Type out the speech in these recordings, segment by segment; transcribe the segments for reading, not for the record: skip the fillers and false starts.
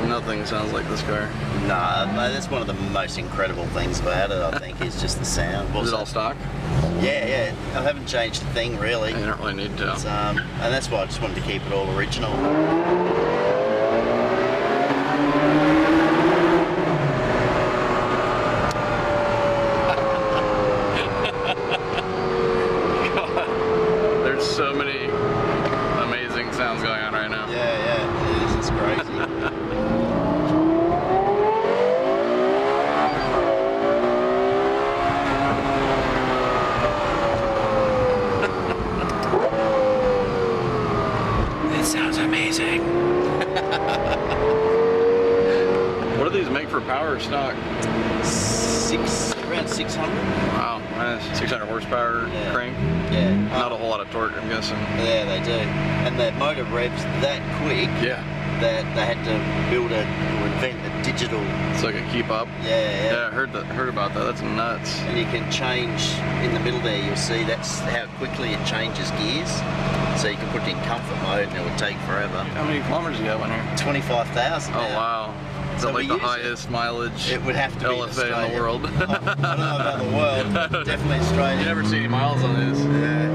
Nothing sounds like this car. Nah, that's one of the most incredible things about it, I think, is just the sound. Is it all stock? Yeah. I haven't changed a thing, really. You don't really need to. And that's why I just wanted to keep it all original. There's so many amazing sounds going on right now. Yeah, it is. It's crazy. It sounds amazing. What do these make for power stock? Around 600. Wow, nice. 600 horsepower crank. Yeah. Not a whole lot of torque, I'm guessing. Yeah, they do. And the motor revs that quick. Yeah. That they had to build or invent a digital. So I can keep up. Yeah. I heard about that. That's nuts. And you can change in the middle there. You'll see that's how quickly it changes gears. So you can put it in comfort mode, and it would take forever. How many kilometers do you have on here? 25,000. Oh wow. Is that like the highest mileage it would have to LFA in the world? I don't know about the world, but definitely Australia. You never see any miles on this. Yeah.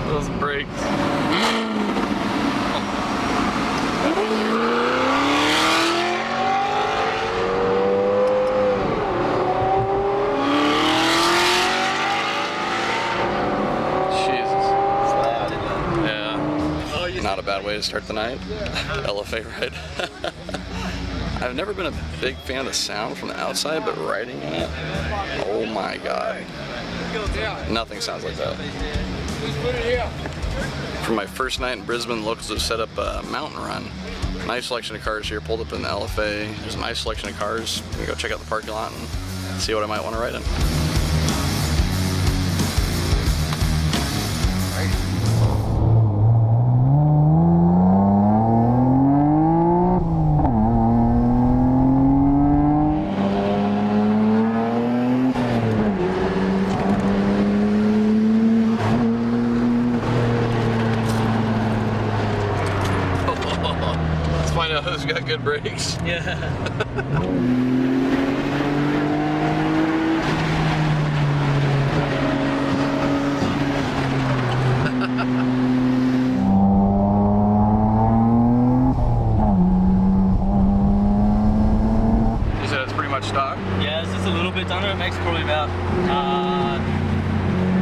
Those brakes. Not a bad way to start the night. LFA ride. I've never been a big fan of the sound from the outside, but riding in it, oh my god. Nothing sounds like that. For my first night in Brisbane, locals have set up a mountain run. Nice selection of cars here, pulled up in the LFA. There's a nice selection of cars. I'm gonna go check out the parking lot and see what I might want to ride in. Find out who's got good brakes. Yeah. You said it's pretty much stock? Yeah, it's just a little bit done. It makes probably about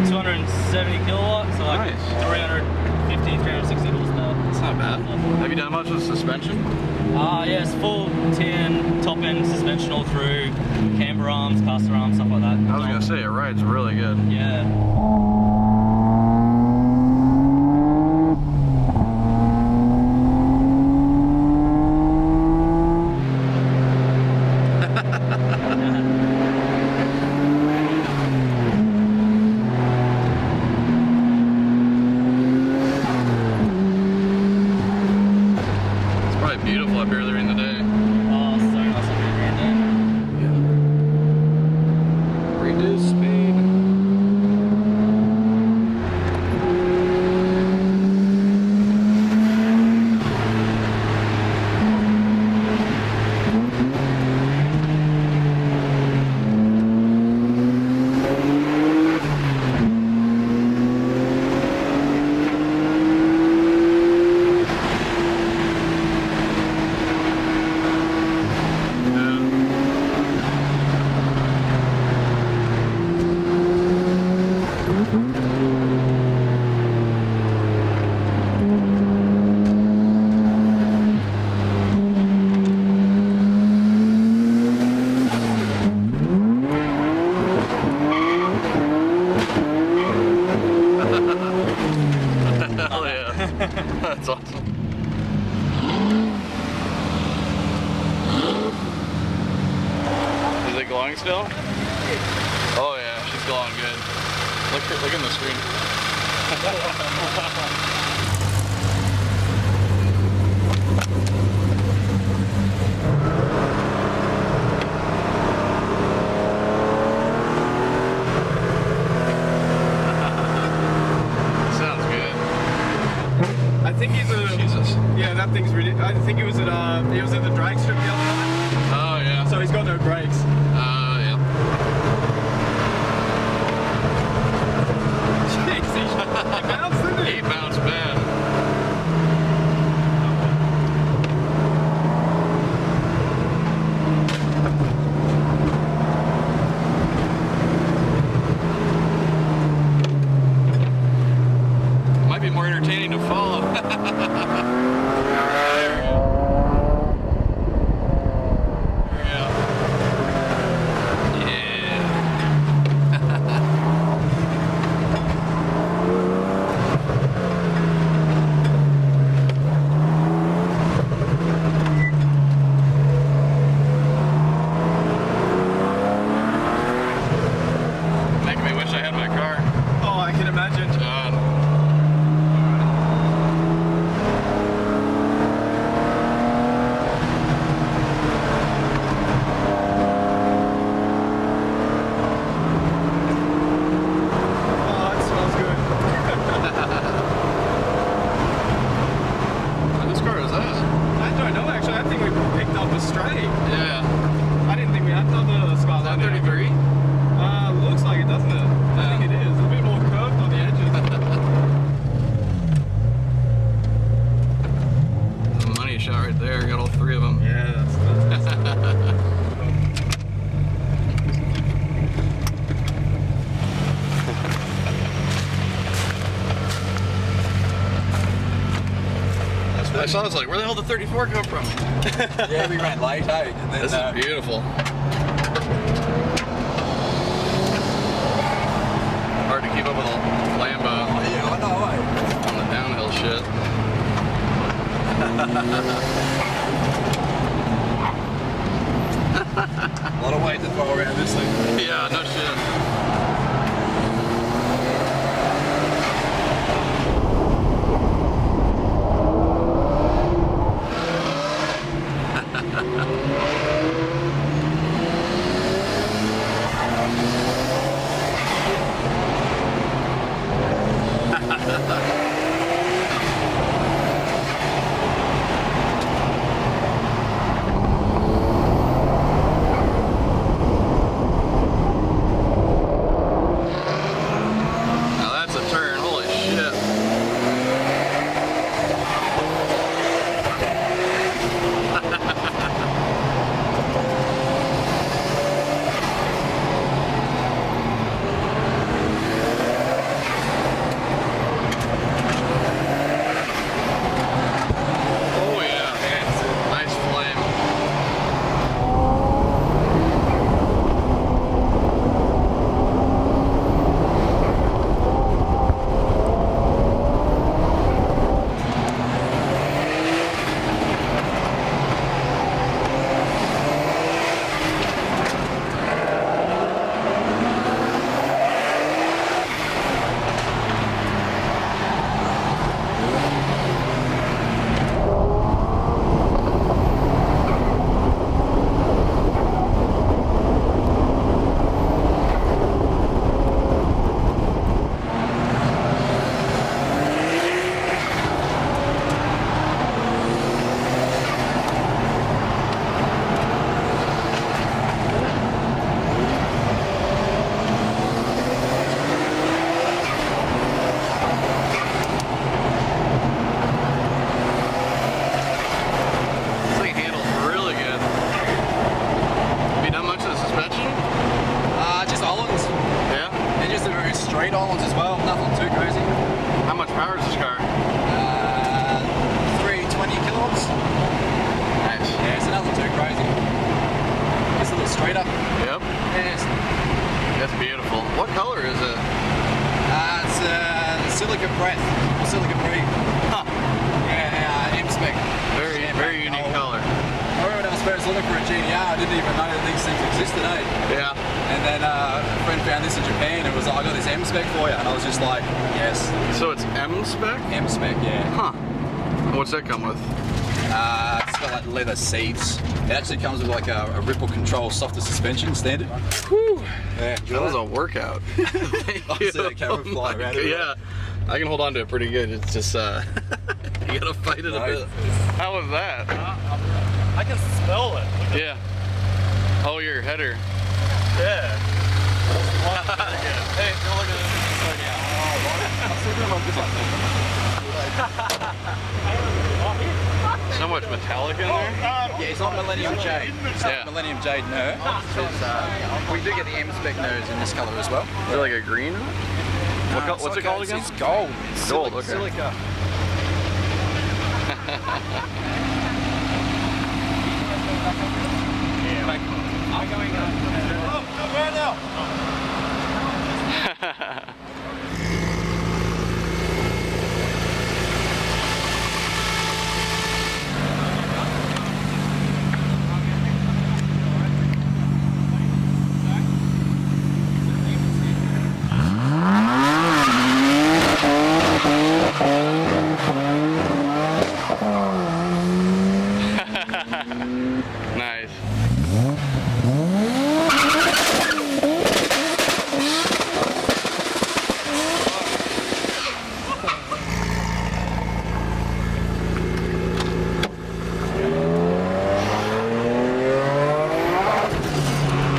270 kilowatts, so like nice. 350, 360 horsepower. That's not bad. Have you done much with suspension? Yeah, it's full tin, top end suspension all through, camber arms, caster arms, stuff like that. I was gonna say, it rides really good. Yeah. Beautiful up here during the day. Oh, so nice up here during the day. Yeah. Reduce speed. Hell yeah. That's awesome. Is it glowing still? Oh yeah, she's glowing good. Look in the screen. Sounds good. I think he's a. Jesus. Yeah, that thing's really. I think he was at the drag strip the other night. Oh yeah. So he's got no brakes. Yeah. Jeez, he bounced, didn't he? He bounced bad. Might be more entertaining to follow. Making me wish I had my car. Oh, I can imagine. God. Oh, it smells good. Whose car is that? I don't know actually. I think we picked up a stray. Yeah. I didn't think we had another Is Skyline. that 33? Looks like it, doesn't it? I think it is. A bit more curved on the edges. Money shot right there. Got all three of them. Yeah, that's I saw. I was like, where the hell did the 34 come from? Yeah, we ran late, hey? And then, This is beautiful. Hard to keep up with a Lambo oh, yeah, I know, eh? on the downhill shit. A lot of weight to throw around this thing. Yeah, no shit. Now that's a turn. Holy shit. Oh yeah. Nice flame. This thing handles really good. Have you done much of the suspension? Just Hollands. Yeah. And just a very straight Hollands as well. Nothing too crazy. How much power is this car? 320 kilowatts. Nice. Yeah, so nothing too crazy. Just a little straighter. Yep. Yeah, That's beautiful. What color is it? it's silica breath. Or silica breathe. Huh. Yeah, M-spec. Very unique color. I remember when I was first looking for a GTR, I didn't even know that these things existed, eh? Yeah. And then friend found this in Japan and was like, I got this M spec for you, and I was just like, yes. So it's M spec? M spec, yeah. Huh. What's that come with? It's got like leather seats. It actually comes with like a ripple control softer suspension standard. Whew. Yeah. That was a workout. Thank I you. see that camera flying around it. Yeah. I can hold on to it pretty good. It's just, you gotta fight it a bit. How was that? I can smell it. Yeah. Oh, your header. Yeah. Hey, don't look at it. So much metallic in there. Yeah, it's not Millennium Jade. It's not Millennium Jade nerd. We do get the M spec nerds in this colour as well. Is it like a green? What's it called again? It's gold. It's Gold, okay. Silica. Nice.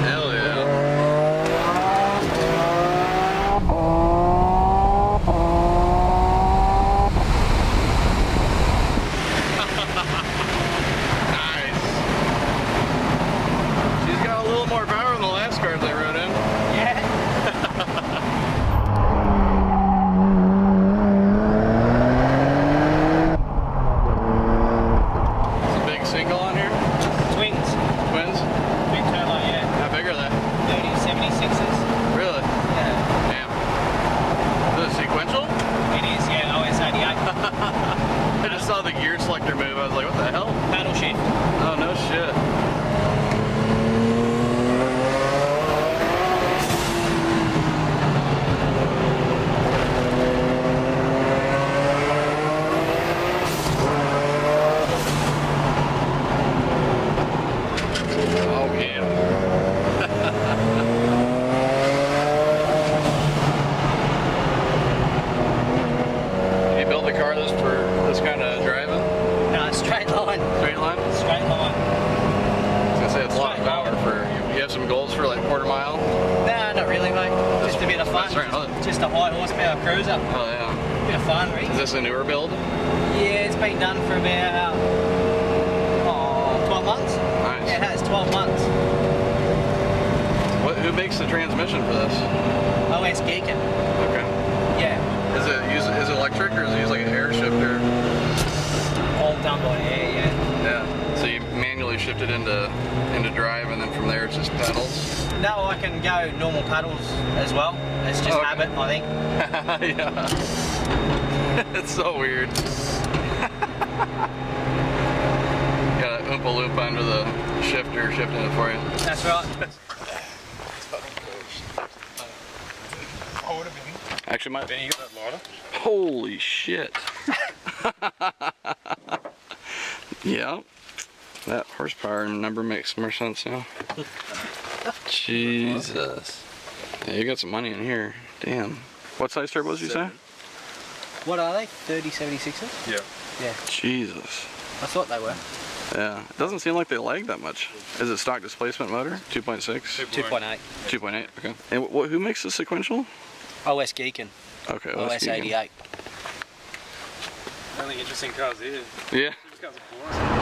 Hell yeah. Nice. She's got a little more power than the last cars I rode in. It's a big single on here. Twins. Twins. Big turbo, yeah. How big are they? 76s. Really? Yeah. Damn. Is it sequential? It is, yeah. OS 88. I just saw the gear selector move. I was like, what the hell? Paddle shift. Oh, no shit. Oh, yeah. You built the car for this kind of driving? No, straight line. Straight line? Straight line. I was gonna say it's a lot of power for. You have some goals for like quarter mile? Nah, not really, mate. Just a bit of fun. That's right. Just a high horsepower cruiser. Oh yeah. Bit of fun, really. Is this a newer build? Yeah, it's been done for about 12 months. Nice. Yeah, it has 12 months. Who makes the transmission for this? OS Geekin. Okay. Yeah. Is it electric or is it use like an air shifter? All done by air, yeah. Yeah. So you manually shift it into drive and then from there it's just pedals? No, I can go normal paddles as well. It's just Okay. habit, I think. Yeah. It's so weird. Got an Oompa Loompa under the shifter shifting it for you. That's right. Actually, my You got that lighter? holy shit. Yeah. That horsepower number makes more sense now. Jesus. Yeah, you got some money in here. Damn. What size turbos did you say? What are they? 3076s? Yeah. Yeah, Jesus. I thought they were. Yeah. It doesn't seem like they lag that much. Is it stock displacement motor? 2.6? 2.8. 2.8, okay. And who makes the sequential? OS Geekin. Okay, OS 88. Only interesting cars here. Yeah. These cars are boring.